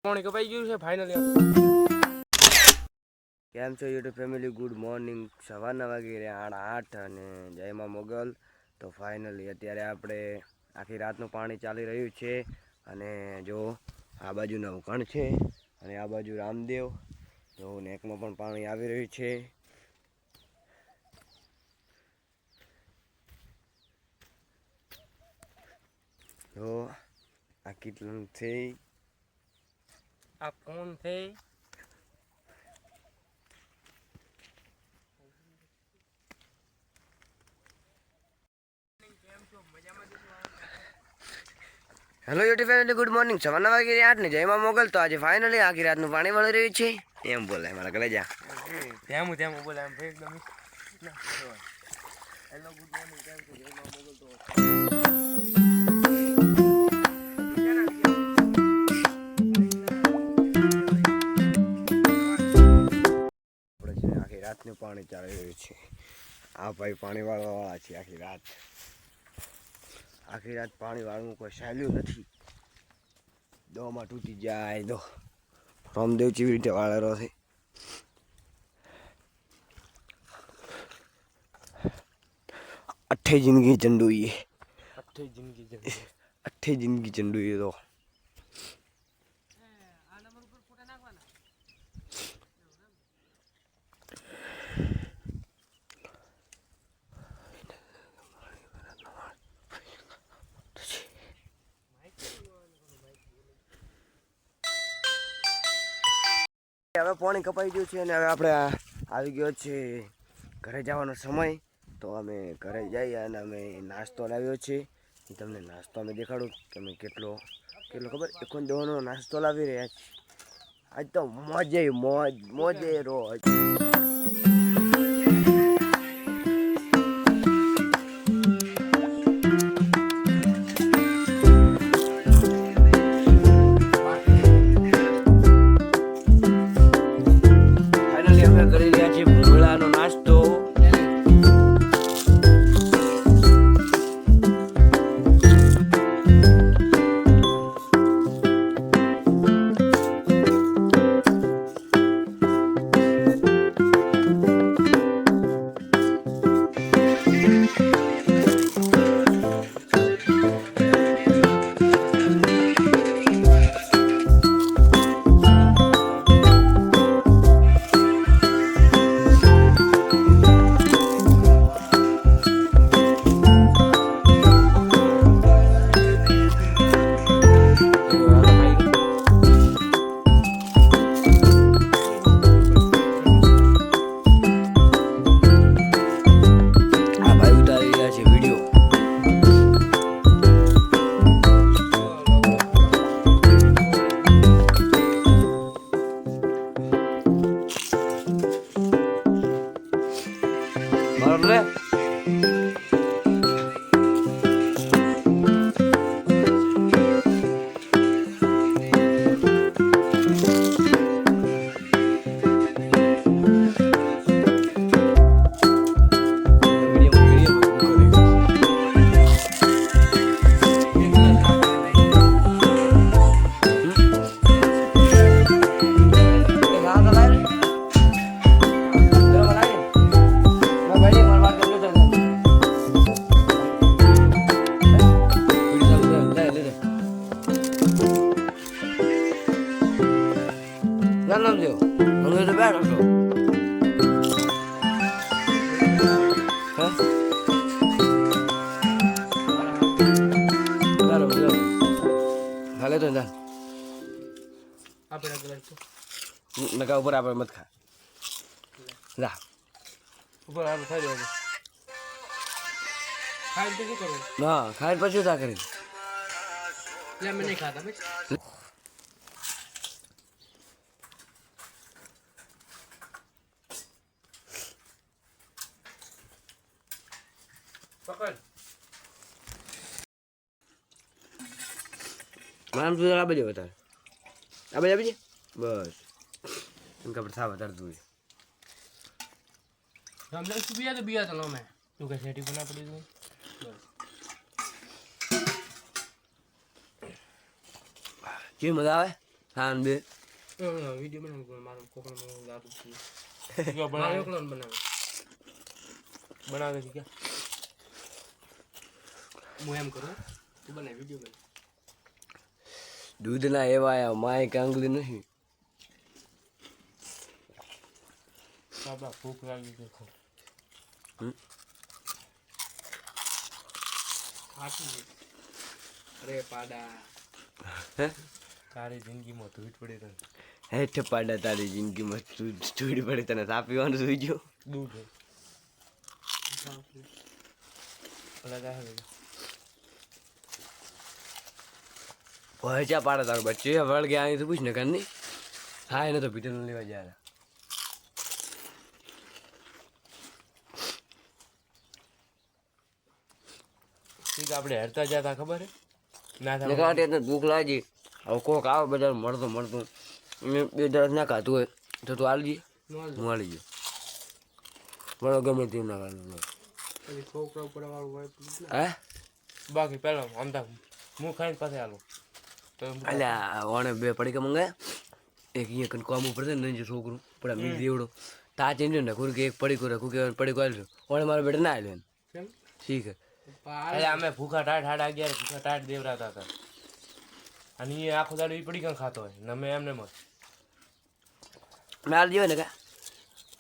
પાણી કપાઈ ગયું છે ફાઇનલી. કેમ છો યુટ્યુબ ફેમિલી? Good morning. સવારના વાગી રહ્યા 8:30 અને જય માં મોગલ. તો ફાઇનલી અત્યારે આપણે આખી રાતનું પાણી ચાલી રહ્યું છે અને જો આ બાજુ નવકણ છે અને આ બાજુ રામદેવ. જો નેકમાં પણ પાણી આવી રહ્યું છે. જો આ કેટલું છે. આ કોણ છે? Hello YouTube family, good morning. સવારના વાગી રહ્યા 8 ને જય માં મોગલ. તો આજે ફાઇનલી આખી રાતનું પાણી વળી રહ્યું છે એમ બોલાય મારા કલેજા. તેમ બોલે એમ એકદમ. Hello good morning. કેમ છો? જય માં મોગલ. તો આખી રાતનું પાણી ચાલી રહ્યું છે. આ ભાઈ પાણી વાળવા છે. આખી રાત પાણી વાળવું કોઈ સહેલું નથી. દોમાં તૂટી જાય દો. રામદેવ કેવી રીતે વાળેલો છે. અઠ્ઠે જિંદગી ચંડુઈ તો હવે પાણી કપાઈ ગયું છે અને હવે આપણે આવી ગયો છે ઘરે જવાનો સમય. તો અમે ઘરે જઈએ અને અમે નાસ્તો લાવ્યો છે. તમને નાસ્તો અમે દેખાડું કે અમે કેટલો ખબર 51 નાસ્તો લાવી રહ્યા છીએ. આજ તો મોજે રોજ. કરી રહ્યા છીએ ભૂંગળાનો નાસ્તો. નામ દેવ મને તો બેઠો છો. હાલે તો નકા ઉપર આપણે મત ખા જા ઉપર આપણે ખાઈ લેવું. ખાઈ તો શું કરવું? ના ખાઈ પછી તા કરી એટલે અમે નહીં ખાતા ભાઈ. પકડ મામ તું આ બાજુ વધારે આ બાજુ આપી બસ એમ કપડે થા વધારે તું हमने सुबिया तो बिया चलो मैं तू कैसे सेटिंग बना पड़ी तू કેવી મજા આવે? ખાન બે વિડીયો બનાવું પણ મારો કોકનો દારૂ પી જો બનાવે એકલો બનાવે બનાવે છે કે હું એમ કરું તું બનાવ વિડીયો બના દૂધના એવા આયા માય કાંગલી નહીં બાબા ભૂખ લાગી છે ખાટી અરે પાડા હે તારી જિંદગીમાં ધૂળ પડી તને હેઠ પાડા તારી જિંદગીમાં ચૂડી પડે તને તાપીવાનું સુઈ ગયો દૂધ લગા હે પહોંચ્યા પાડા તારું બચ્ચે વળ ગયા અહીં તો પૂછ ને કરની હા એને તો પીટર લેવા જાય ઠીક આપણે હેરતા જતા ખબર હે ના થાય નકાટે તો ભૂખ લાગી હવે કોક આવે બધા મળતું મેં 2 દિવસ ના ખાતું હોય તો તું આલજી હું આલી ગયો બરો ગમે તેમ ના ખાતું પછી છોકરા ઉપર વાળું હોય હે બાકી પહેલા આમ તા હું ખાઈને પાછે આલો તો અલ્યા ઓણે 2 પડીકા મંગાયા એક અહીંયા કન કોમ ઉપર છે ને જે છોકરું પડા મી દેવડો તા ચેન્જ ને ખુર કે એક પડીકો રાખું કે પડીકો આલ્યો ઓણે મારા બેટા ના આલ્યો કેમ ઠીક હે અરે અમે ભૂખા ટાટ 11:30 ભૂખા ટાટ દેવરાતા હતા અને એ આખો દાડો ઈ પડી ખાતો હોય ને અમે એમને મત મેં આલી દીધો ને કા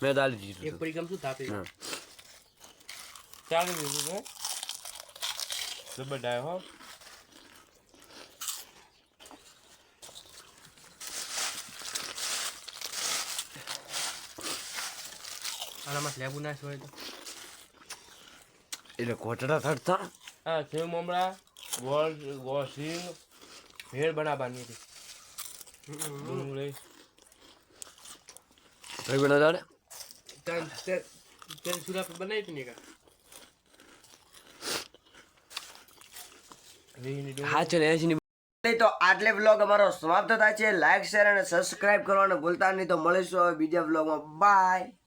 મેં તો આલી દીધું એક પડી શું થાપી હા. ચાલી દીધું તો જબરદાર હો આનામાં લેબુ નાશ હોય તો એટલે કોટડા થડતા હા સેવ મમરા ગોળ સિંગ ભેળ બનાવવાની હતી ડુંગળી કઈ બના દાડે તેલ ચૂલા પર બનાવી હતી ને કા હા છે ને 80 ની તો આટલે વ્લોગ અમારો સમાપ્ત થાય છે લાઈક શેર અને સબસ્ક્રાઇબ કરવાનું ભૂલતા નહીં તો મળીશું હવે બીજા વ્લોગમાં બાય